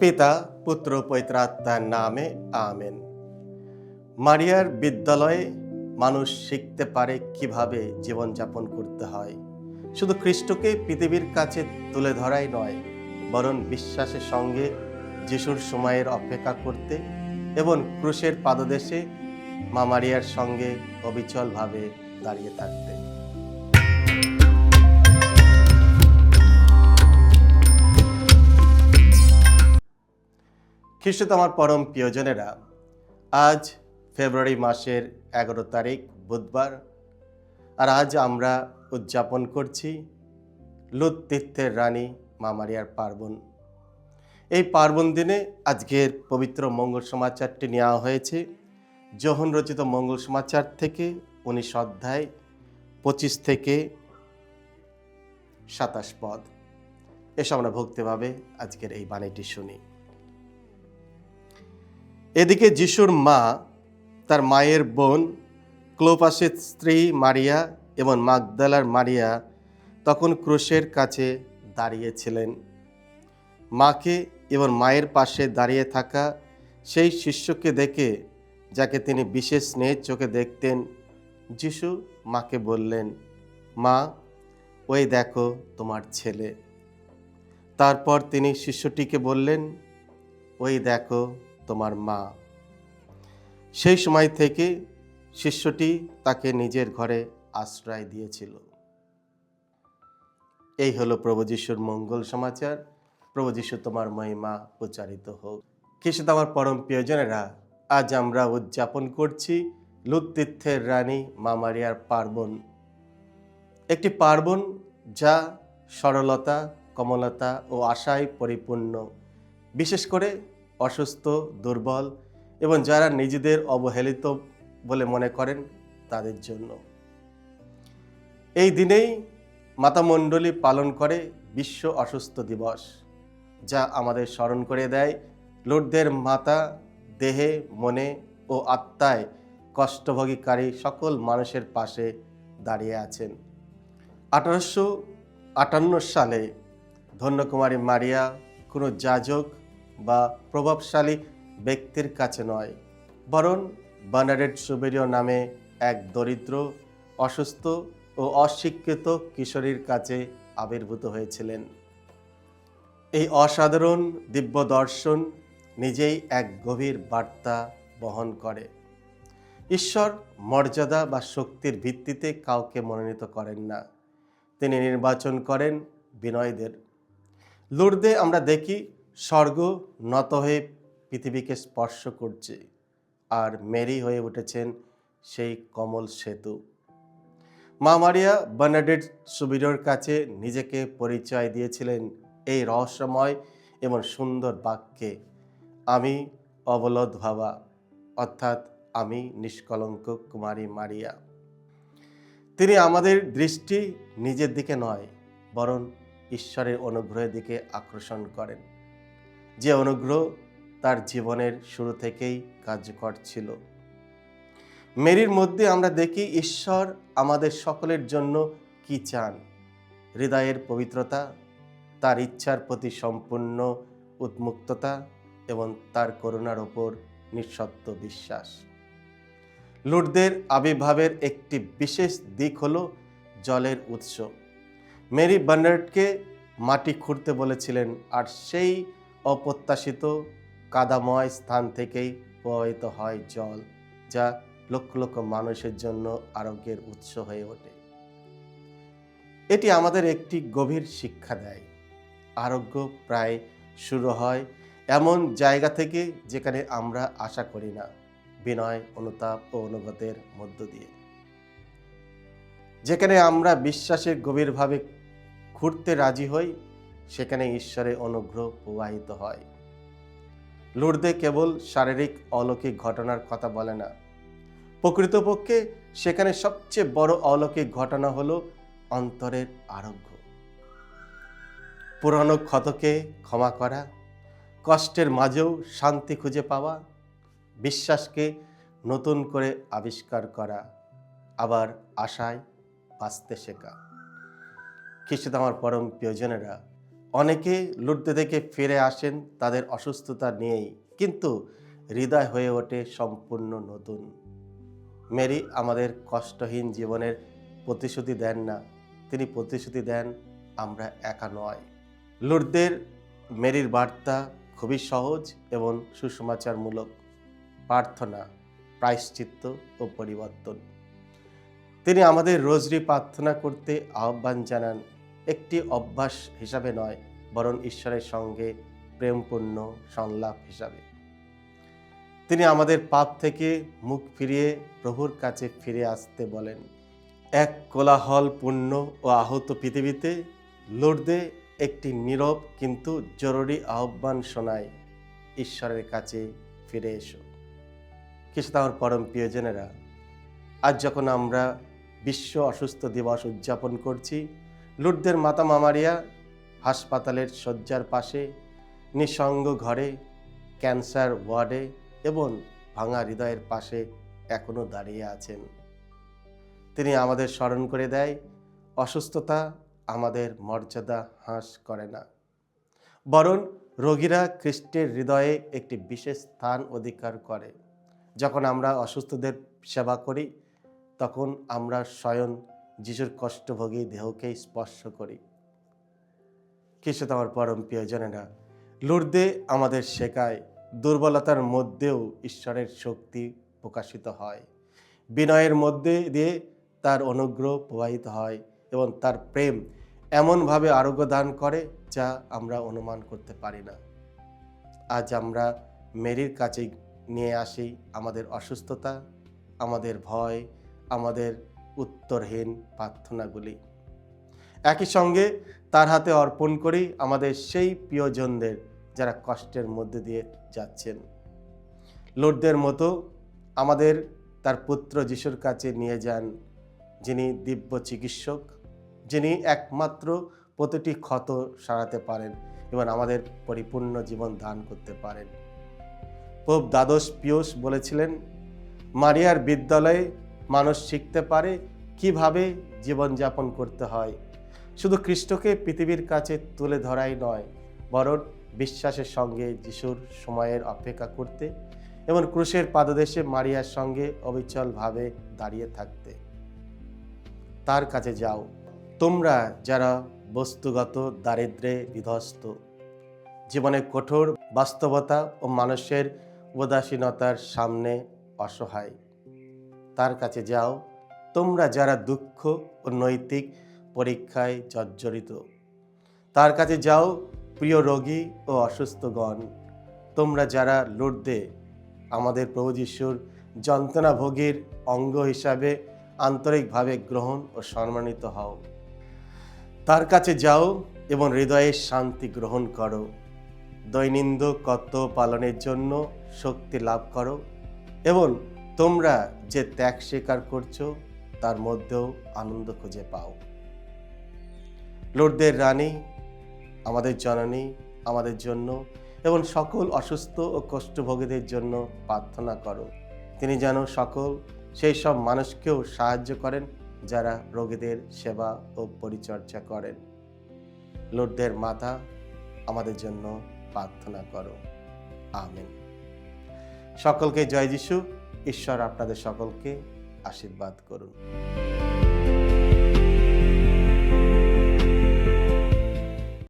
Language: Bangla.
পিতা পুত্র পবিত্র আত্মার নামে আমেন। মারিয়ার বিদ্যালয়ে মানুষ শিখতে পারে কিভাবে জীবনযাপন করতে হয়। শুধু খ্রিস্টকে পৃথিবীর কাছে তুলে ধরাই নয়, বরং বিশ্বাসের সঙ্গে যিশুর সময়ের অপেক্ষা করতে এবং ক্রুশের পাদদেশে মা মারিয়ার সঙ্গে অবিচলভাবে দাঁড়িয়ে থাকতে। খ্রিস্ট আমার পরম প্রিয়জনেরা, আজ ফেব্রুয়ারি মাসের 11 তারিখ বুধবার, আর আজ আমরা উদযাপন করছি লুদ তীর্থের রানী মা মারিয়ার পার্বণ। এই পার্বণ দিনে আজকের পবিত্র মঙ্গল সমাচারটি নেওয়া হয়েছে যোহন রচিত মঙ্গল সমাচার থেকে 19 অধ্যায় 25 থেকে 27 পদ। এসব আমরা ভক্তিভাবে আজকের এই বাণীটি শুনি। এদিকে যিশুর মা, তার মায়ের বোন ক্লোপাসের স্ত্রী মারিয়া এবং মাগদালার মারিয়া তখন ক্রুশের কাছে দাঁড়িয়েছিলেন। মাকে এবং মায়ের পাশে দাঁড়িয়ে থাকা সেই শিষ্যকে দেখে, যাকে তিনি বিশেষ স্নেহের চোখে দেখতেন, যিশু মাকে বললেন, মা, ওই দেখো তোমার ছেলে। তারপর তিনি শিষ্যটিকে বললেন, ওই দেখো তোমার মা। সেই সময় থেকে শিষ্যটি তাকে নিজের ঘরে আশ্রয় দিয়েছিল। এই হলো প্রভু যিশুর মঙ্গল সমাচার। প্রভু যিশু তোমার মহিমা উচ্চারিত হোক। খ্রিস্ট আমার পরম প্রিয়জনেরা, আজ আমরা উদযাপন করছি লুদ তীর্থের রানী মা মারিয়ার পার্বণ। একটি পার্বণ যা সরলতা, কমলতা ও আশায় পরিপূর্ণ, বিশেষ করে অসুস্থ, দুর্বল এবং যারা নিজেদের অবহেলিত বলে মনে করেন তাদের জন্য। এই দিনেই মাতামণ্ডলী পালন করে বিশ্ব অসুস্থ দিবস, যা আমাদের স্মরণ করে দেয় লুদ্দের মাতা দেহে, মনে ও আত্মায় কষ্টভোগীকারী সকল মানুষের পাশে দাঁড়িয়ে আছেন। 1858 সালে ধন্যকুমারী মারিয়া কোনো যাজক বা প্রভাবশালী ব্যক্তির কাছে নয়, বরং বার্নাডেট সুবেরিয় নামে এক দরিদ্র, অসুস্থ ও অশিক্ষিত কিশোরীর কাছে আবির্ভূত হয়েছিলেন। এই অসাধারণ দিব্য দর্শন নিজেই এক গভীর বার্তা বহন করে। ঈশ্বর মর্যাদা বা শক্তির ভিত্তিতে কাউকে মনোনীত করেন না, তিনি নির্বাচন করেন বিনয়ীদের। লুর্দে আমরা দেখি স্বর্গ নত হয়ে পৃথিবীকে স্পর্শ করছে, আর মেরি হয়ে উঠেছেন সেই কমল সেতু। মা মারিয়া বার্নাডেট সুবিরোর কাছে নিজেকে পরিচয় দিয়েছিলেন এই রহস্যময় এবং সুন্দর বাক্যে, আমি অবলদ ভাবা, অর্থাৎ আমি নিষ্কলঙ্ক কুমারী মারিয়া। তিনি আমাদের দৃষ্টি নিজের দিকে নয়, বরং ঈশ্বরের অনুগ্রহের দিকে আকর্ষণ করেন, যে অনুগ্রহ তার জীবনের শুরু থেকেই কার্যকর ছিল। মেরির মধ্যে আমরা দেখি ঈশ্বর আমাদের সকলের জন্য কি চান: হৃদয়ের পবিত্রতা, তার ইচ্ছার প্রতি সম্পূর্ণ উন্মুক্ততা এবং তার করুণার ওপর নিঃশর্ত বিশ্বাস। লুর্দের আবির্ভাবের একটি বিশেষ দিক হলো জলের উৎস। মেরি বার্নার্ডকে মাটি খুঁড়তে বলেছিলেন, আর সেই অপ্রত্যাশিত কাদাময় স্থান থেকেই প্রবাহিত হয় জল, যা লক্ষ লক্ষ মানুষের জন্য আরোগ্যের উৎস হয়ে ওঠে। এটি আমাদের একটি গভীর শিক্ষা দেয়। আরোগ্য প্রায় শুরু হয় এমন জায়গা থেকে যেখানে আমরা আশা করি না, বিনয়, অনুতাপ ও অনুগতের মধ্য দিয়ে। যেখানে আমরা বিশ্বাসের গভীরভাবে খুঁড়তে রাজি হই, সেখানে ঈশ্বরের অনুগ্রহ প্রবাহিত হয়। লুর্দে কেবল শারীরিক অলৌকিক ঘটনার কথা বলে না, প্রকৃতপক্ষে সেখানে সবচেয়ে বড় অলৌকিক ঘটনা হলো অন্তরের আরোগ্য। পুরানো ক্ষতকে ক্ষমা করা, কষ্টের মাঝেও শান্তি খুঁজে পাওয়া, বিশ্বাসকে নতুন করে আবিষ্কার করা, আবার আশায় বাঁচতে শেখা। খ্রিস্ট আমার পরম প্রিয়জনেরা, অনেকে লুটতে থেকে ফিরে আসেন তাদের অসুস্থতা নিয়েই, কিন্তু হৃদয় হয়ে ওঠে সম্পূর্ণ নতুন। মেরি আমাদের কষ্টহীন জীবনের প্রতিশ্রুতি দেন না, তিনি প্রতিশ্রুতি দেন আমরা একা নয়। লুটদের মেরির বার্তা খুবই সহজ এবং সুসমাচারমূলক। প্রার্থনা, প্রায়শ্চিত্ত ও পরিবর্তন। তিনি আমাদের রোজই প্রার্থনা করতে আহ্বান জানান, একটি অভ্যাস হিসাবে নয়, বরং ঈশ্বরের সঙ্গে প্রেমপূর্ণ সংলাপ হিসাবে। তিনি আমাদের পাপ থেকে মুখ ফিরিয়ে প্রভুর কাছে ফিরে আসতে বলেন। এক কোলাহলপূর্ণ ও আহত পৃথিবীতে লুর্দে একটি নীরব কিন্তু জরুরি আহ্বান শোনায়, ঈশ্বরের কাছে ফিরে এসো। খ্রিস্ট আমার পরম প্রিয়জনেরা, আজ যখন আমরা বিশ্ব অসুস্থ দিবস উদযাপন করছি, লুর্দের মাতা মারিয়া হাসপাতালের শয্যার পাশে, নিঃসঙ্গ ঘরে, ক্যান্সার ওয়ার্ডে এবং ভাঙা হৃদয়ের পাশে এখনো দাঁড়িয়ে আছেন। তিনি আমাদের স্মরণ করে দেয়, অসুস্থতা আমাদের মর্যাদা হ্রাস করে না, বরং রোগীরা খ্রিস্টের হৃদয়ে একটি বিশেষ স্থান অধিকার করে। যখন আমরা অসুস্থদের সেবা করি, তখন আমরা স্বয়ং যিশুর কষ্টভোগী দেহকে স্পর্শ করি। খ্রিস্ট আমার পরম প্রিয়জনেরা, লুর্দে আমাদের শেখায় দুর্বলতার মধ্যেও ঈশ্বরের শক্তি প্রকাশিত হয়, বিনয়ের মধ্যে দিয়ে তার অনুগ্রহ প্রবাহিত হয় এবং তার প্রেম এমনভাবে আরোগ্য দান করে যা আমরা অনুমান করতে পারি না। আজ আমরা মেরির কাছে নিয়ে আসি আমাদের অসুস্থতা, আমাদের ভয়, আমাদের উত্তরহীন প্রার্থনাগুলি। একই সঙ্গে তার হাতে অর্পণ করি আমাদের সেই প্রিয়জনদের যারা কষ্টের মধ্যে দিয়ে যাচ্ছেন। লুর্দের মতো আমাদের তার পুত্র যিশুর কাছে নিয়ে যান, যিনি দিব্য চিকিৎসক, যিনি একমাত্র প্রতিটি ক্ষত সারাতে পারেন এবং আমাদের পরিপূর্ণ জীবন দান করতে পারেন। পোপ দ্বাদশ পিয়স বলেছিলেন, মারিয়ার বিদ্যালয়ে মানুষ শিখতে পারে কিভাবে জীবনযাপন করতে হয়, শুধু খ্রিস্টকে পৃথিবীর কাছে তুলে ধরাই নয়, বরং বিশ্বাসের সঙ্গে যিশুর সময়ের অপেক্ষা করতে এবং ক্রুশের পাদদেশে মারিয়ার সঙ্গে অবিচলভাবে দাঁড়িয়ে থাকতে। তার কাছে যাও, তোমরা যারা বস্তুগত দারিদ্র্যে বিধ্বস্ত, জীবনের কঠোর বাস্তবতা ও মানুষের উদাসীনতার সামনে অসহায়। তার কাছে যাও, তোমরা যারা দুঃখ ও নৈতিক পরীক্ষায় জর্জরিত। তার কাছে যাও, প্রিয় রোগী ও অসুস্থগণ, তোমরা যারা লুর্দে আমাদের প্রভু যিশুর যন্ত্রণাভোগীর অঙ্গ হিসাবে আন্তরিকভাবে গ্রহণ ও সম্মানিত হও। তার কাছে যাও এবং হৃদয়ের শান্তি গ্রহণ করো, দৈনন্দিন কর্তব্য পালনের জন্য শক্তি লাভ করো এবং তোমরা যে ত্যাগ স্বীকার করছো তার মধ্যেও আনন্দ খুঁজে পাও। লুর্দের রানী, আমাদের জননী, আমাদের জন্য এবং সকল অসুস্থ ও কষ্টভোগীদের জন্য প্রার্থনা করো। তিনি যেন সকল সেই সব মানুষকেও সাহায্য করেন যারা রোগীদের সেবা ও পরিচর্যা করেন। লুর্দের মাতা, আমাদের জন্য প্রার্থনা করো। আমেন। সকলকে জয় যিশু। ঈশ্বর আপনাদের সকলকে আশীর্বাদ করুন।